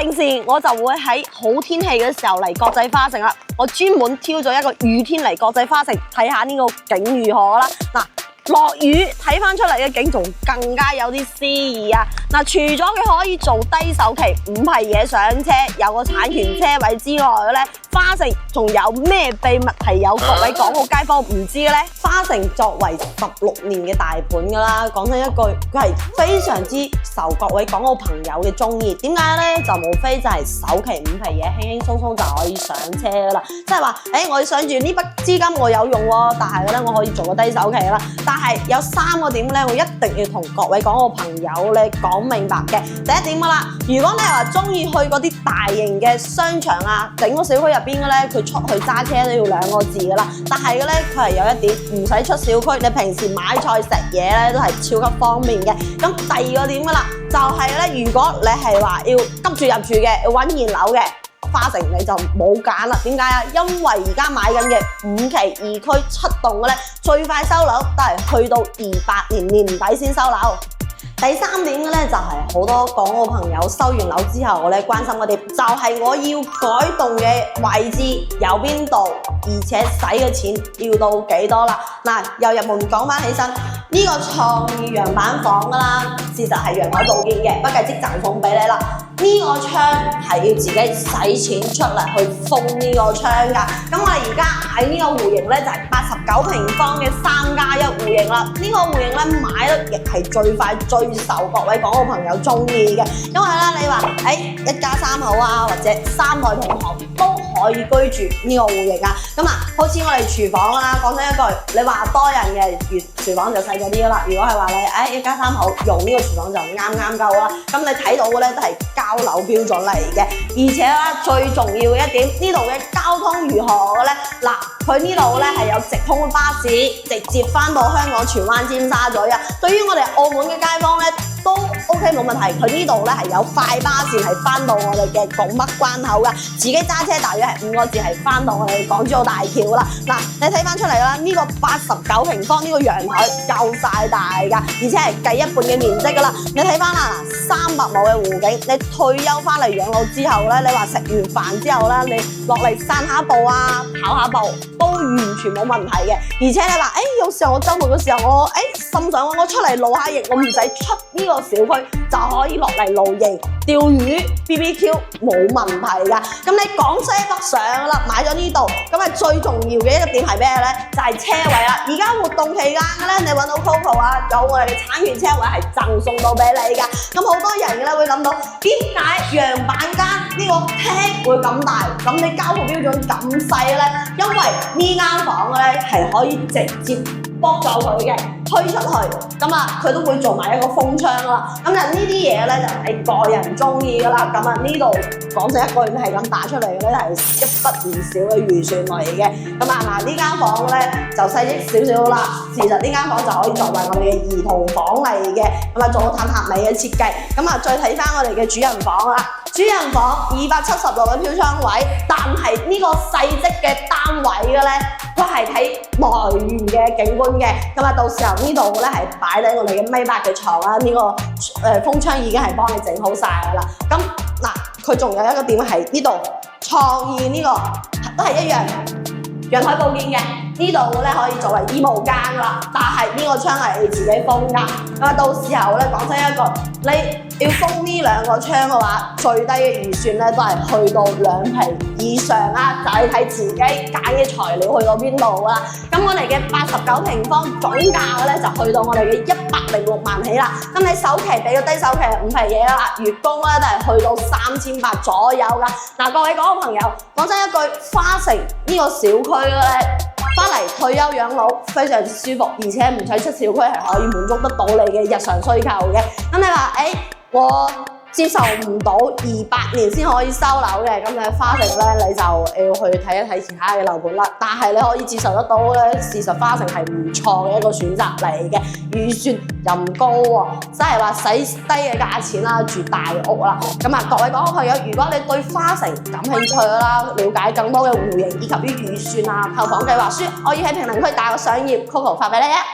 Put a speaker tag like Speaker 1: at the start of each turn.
Speaker 1: 平時我就會喺好天氣嘅時候嚟國際花城啦。我專門挑咗一個雨天嚟國際花城睇下呢個景如何啦。嗱，落雨睇翻出嚟嘅景仲更加有啲詩意啊！嗱，除咗佢可以做低首期唔係嘢上車，有個產權車位之外咧，花城仲有咩秘密係有各位港澳街坊唔知嘅咧？花城作為16年嘅大盤噶啦，講真一句，佢係非常之受各位港澳朋友嘅中意。點解咧？就無非就係首期5皮嘢，輕輕鬆鬆就可以上車噶啦。即係話，我想住呢筆資金我有用喎，但係咧我可以做個低首期啦。但係有3個點咧，我一定要同各位港澳朋友咧講明白嘅。第一點噶啦，如果你話中意去嗰啲大型嘅商場啊，整個小區入邊嘅咧，佢出去揸車都要2個字噶啦。但係嘅咧，佢係有一點唔使出小區，你平時買菜食嘢咧都係超級方便嘅。咁第2個點噶啦，就係咧，如果你係話要急住入住嘅，要揾現樓嘅。花城你就冇揀啦，點解啊？因為而家買緊嘅5期2區7棟嘅咧，最快收樓都係去到28年年底先收樓。第3點嘅咧就係好多港澳朋友收完樓之後咧關心我哋，就係我要改動嘅位置有邊度，而且使嘅錢要到幾多啦？嗱，又入門講翻起身，呢個創意樣板房噶啦，事實係陽台佈建嘅，不計即贈送俾你啦。呢個窗係要自己使錢出嚟去封呢個窗噶。咁我哋而家喺呢個戶型咧就係89平方嘅3+1戶型啦。呢個戶型咧買得亦係最快最受各位港澳朋友中意嘅，因為咧你話1家3口啊，或者3代同堂都可以居住呢個戶型啊。咁啊，好似我哋廚房啦，講真一句，你話多人嘅廚房就細咗啲噶啦。如果係話你1家3口用呢個廚房就啱夠啦。咁你睇到嘅咧都係交樓標準嚟嘅，而且咧最重要嘅一點，呢度嘅交通如何嘅咧？嗱，佢呢度咧係有直通巴士，直接翻到香港荃灣尖沙咀啊。對於我哋澳門嘅街坊咧都 OK 冇問題，佢呢度咧係有快巴士係翻到我哋嘅拱北關口噶，自己揸車大約係5個字係翻到我哋港珠澳大橋啦。嗱，你睇翻出嚟啦，呢個89平方呢個陽台夠晒大噶，而且係計1半嘅面積噶啦。你睇翻啦，300畝嘅湖景，你退休翻嚟養老之後咧，你話食完飯之後啦，你落嚟散下步啊，跑下步都完全冇問題嘅。而且你話有時候我週末嘅時候我心想我出嚟露下營，我唔使出呢個小區就可以落嚟露營、釣魚、BBQ 冇問題噶。咁你港車北上啦，買咗呢度，咁啊最重要嘅一個點係咩咧？就係車位啦。而家活動期間嘅咧，你揾到 Coco 啊，有我哋嘅產權車位係贈送到俾你噶。咁好多人咧會諗到，點解樣板間呢個廳會咁大？咁你交付標準咁細咧？因為呢間房咧係可以直接剝咗佢嘅，推出去，咁啊佢都會做埋一個風窗啦。咁啊呢啲嘢咧就係個人中意噶啦。咁啊呢度講成一句係咁打出嚟嘅咧，係一筆唔少嘅預算嚟嘅。咁啊嗱，呢間房咧就細啲少少啦。其實呢間房就可以作為我哋嘅兒童房嚟嘅，咁啊做到榻榻米嘅設計。咁啊再睇翻我哋嘅主人房啦。主人房276嘅飄窗位，但係呢個細則嘅單位嘅咧，佢係睇外園嘅景觀嘅。咁啊，到時候呢度咧係擺喺我哋嘅米八嘅床啦。呢個風窗已經係幫你整好晒噶啦。咁嗱，佢仲有一個點係呢度創意，呢個都係一樣陽台佈建嘅。呢度咧可以作為衣帽間啦，但係呢個窗係你自己封噶。咁啊，到時候咧講真一個，你要封呢2個窗嘅話，最低嘅預算咧都係去到2皮以上啦，就係睇自己揀嘅材料去到邊度啦。咁我哋嘅89平方總價咧就去到我哋嘅106萬起啦。咁你首期俾個低首期係5皮嘢啦，月供咧都係去到3800左右噶。嗱，各位港澳朋友，講真一句，花城呢個小區咧，翻嚟退休養老非常舒服，而且唔使出小區係可以滿足得到你嘅日常需求嘅。咁你話我接受唔到28年先可以收樓嘅，咁你花城咧你就要去睇一睇其他嘅樓盤啦。但係你可以接受得到咧，事實花城係唔錯嘅一個選擇嚟嘅，預算又唔高喎，即係話使低嘅價錢啦，住大屋啦。咁啊，各位港澳朋友，如果你對花城感興趣啦，了解更多嘅戶型以及於預算啊、購房計劃書，可以喺評論區打個賞頁 ，Coco 發俾你啊！